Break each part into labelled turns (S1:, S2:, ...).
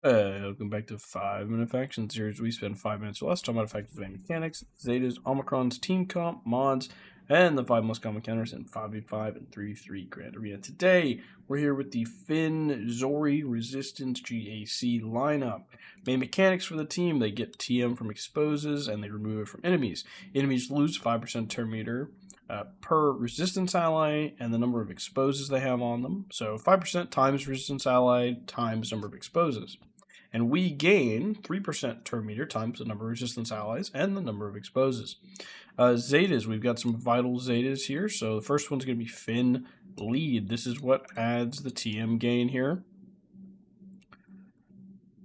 S1: Welcome back to 5-Minute Faction Series. We spend 5 minutes or less talking about effective game mechanics, Zetas, Omicrons, team comp, mods, and the 5 most common counters in 5v5 and 3v3 Grand Arena. Today, we're here with the Finn and Zorii Resistance GAC lineup. Main mechanics for the team: they get TM from exposes and they remove it from enemies. Enemies lose 5% turn meter per resistance ally and the number of exposes they have on them. So 5% times resistance ally times number of exposes. And we gain 3% turn meter times the number of resistance allies and the number of exposes. Zetas, we've got some vital Zetas here. So the first one's going to be Finn Lead. This is what adds the TM gain here.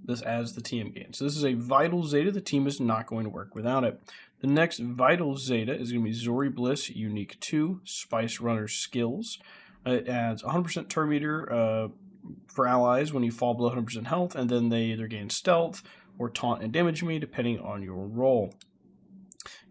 S1: This adds the TM gain. So this is a vital Zeta. The team is not going to work without it. The next vital Zeta is going to be Zorii Bliss Unique 2 Spice Runner Skills. It adds 100% turn meter for allies when you fall below 100% health, and then they either gain stealth or taunt and damage me depending on your role.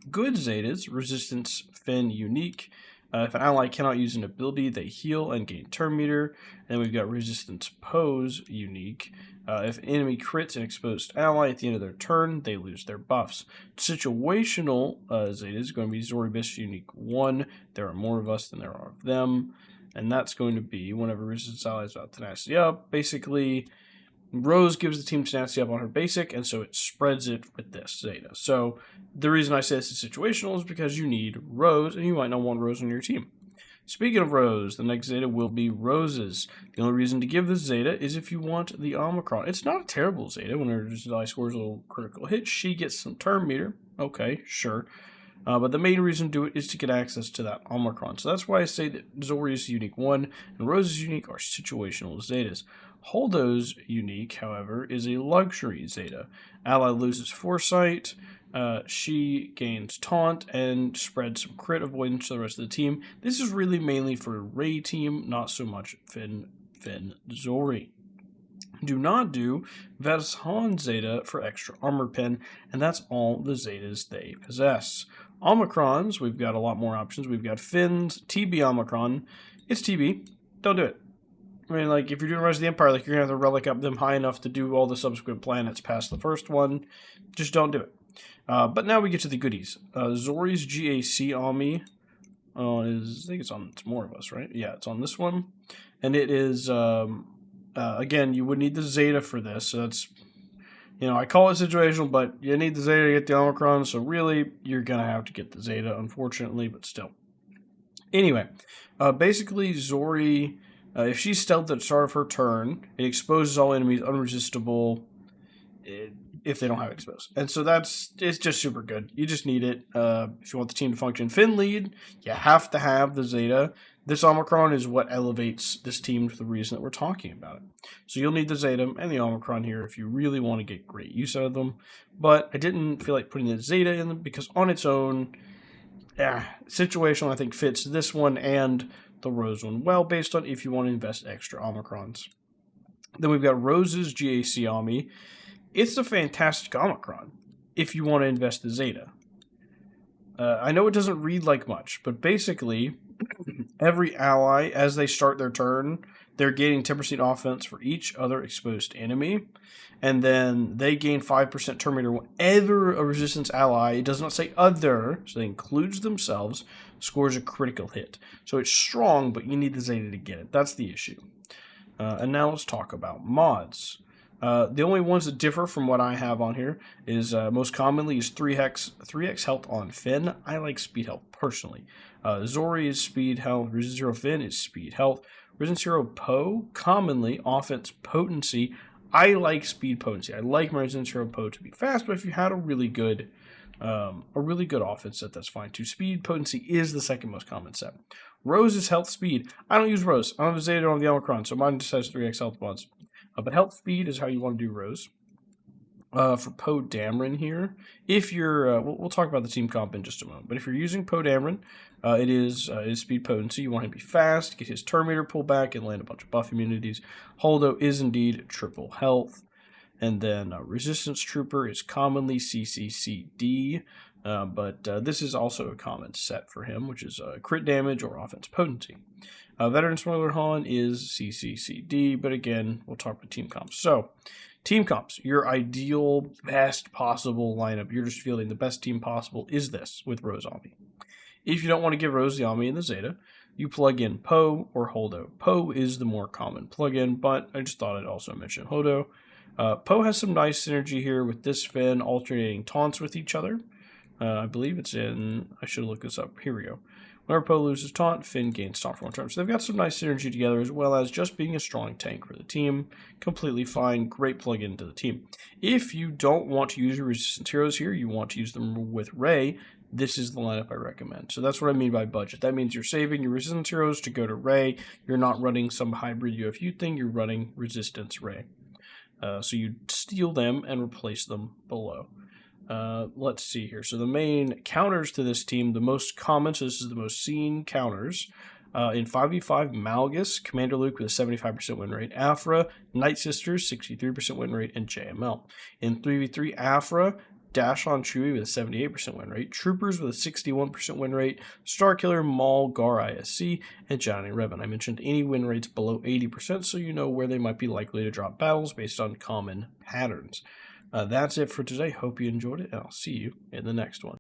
S1: Good Zetas, Resistance Finn Unique. If an ally cannot use an ability, they heal and gain turn meter. And we've got Resistance Pose Unique. If an enemy crits an exposed ally at the end of their turn, they lose their buffs. Situational Zeta is going to be Zorii Bliss Unique 1. There are more of us than there are of them. And that's going to be whenever resistance ally is about tenacity up. Basically, Rose gives the team tenacity up on her basic, and so it spreads it with this Zeta. So the reason I say this is situational is because you need Rose, and you might not want Rose on your team. Speaking of Rose, the next Zeta will be Roses. The only reason to give this Zeta is if you want the Omicron. It's not a terrible Zeta. When her resistance ally scores a little critical hit, she gets some turn meter. Okay, sure. But the main reason to do it is to get access to that Omicron. So that's why I say that Zorii is Unique 1 and Rose's Unique are situational Zetas. Holdo's Unique, however, is a luxury Zeta. Ally loses Foresight, she gains Taunt, and spreads some crit avoidance to the rest of the team. This is really mainly for Ray team, not so much Finn Zorii. Do not do Veshan Zeta for extra armor pen, and that's all the Zetas they possess. Omicrons, we've got a lot more options. We've got Finn's TB Omicron. It's TB. Don't do it. I mean, like, if you're doing Rise of the Empire, like, you're going to have to relic up them high enough to do all the subsequent planets past the first one. Just don't do it. But now we get to the goodies. Zorii's GAC Ami I think it's more of us, right? Yeah, it's on this one. And it is, again, you would need the Zeta for this. So that's, I call it situational, but you need the Zeta to get the Omicron. So really, you're going to have to get the Zeta, unfortunately, but still. Anyway, basically, Zorii, if she's stealthed at the start of her turn, it exposes all enemies unresistible if they don't have exposed. And so it's just super good. You just need it if you want the team to function. Finn Lead, you have to have the Zeta. This Omicron is what elevates this team to the reason that we're talking about it. So you'll need the Zeta and the Omicron here if you really want to get great use out of them. But I didn't feel like putting the Zeta in them because on its own, situational I think fits this one and the Rose one well based on if you want to invest extra Omicrons. Then we've got Rose's GAC Ami. It's a fantastic Omicron if you want to invest the Zeta. I know it doesn't read like much, but basically, every ally, as they start their turn, they're gaining 10% offense for each other exposed enemy. And then they gain 5% turn meter whenever a resistance ally, it does not say other, so it includes themselves, scores a critical hit. So it's strong, but you need the Zeta to get it. That's the issue. And now let's talk about mods. The only ones that differ from what I have on here is most commonly is 3x health on Finn. I like speed health personally. Zorii is speed health. Resistance Hero Finn is speed health. Resistance Hero Poe, commonly offense potency. I like speed potency. I like my Resistance Hero Poe to be fast, but if you had a really good offense set, that's fine too. Speed potency is the second most common set. Rose is health speed. I don't use Rose. I don't have a Zeta, I don't have the Omicron, so mine just has 3x health mods. But health speed is how you want to do Rose. For Poe Dameron here, if you're, we'll talk about the team comp in just a moment, but if you're using Poe Dameron, it is speed potency. You want him to be fast, get his turn meter pulled back, and land a bunch of buff immunities. Holdo is indeed triple health. And then Resistance Trooper is commonly CCCD, but this is also a common set for him, which is crit damage or offense potency. Veteran Smuggler Han is CCCD, but again, we'll talk about team comps. So, Team comps, your ideal, best possible lineup. You're just feeling the best team possible is this with Rose Ami. If you don't want to give Rose the Ami in the Zeta, you plug in Poe or Holdo. Poe is the more common plug-in, but I just thought I'd also mention Holdo. Poe has some nice synergy here with this Finn alternating taunts with each other. I believe it's in, I should look this up. Here we go. Whenever Poe loses taunt, Finn gains taunt for one turn. So they've got some nice synergy together, as well as just being a strong tank for the team. Completely fine, great plug-in into the team. If you don't want to use your resistance heroes here, you want to use them with Rey, this is the lineup I recommend. So that's what I mean by budget. That means you're saving your resistance heroes to go to Rey. You're not running some hybrid UFU thing, you're running resistance Rey. So you steal them and replace them below. Let's see here. So the main counters to this team, the most common, so this is the most seen counters. In 5v5, Malgus, Commander Luke with a 75% win rate, Afra, Night Sisters, 63% win rate, and JML. In 3v3, Afra, Dash on Chewie with a 78% win rate, Troopers with a 61% win rate, Starkiller, Maul, Gar ISC, and Johnny Revan. I mentioned any win rates below 80%, so you know where they might be likely to drop battles based on common patterns. That's it for today. Hope you enjoyed it, and I'll see you in the next one.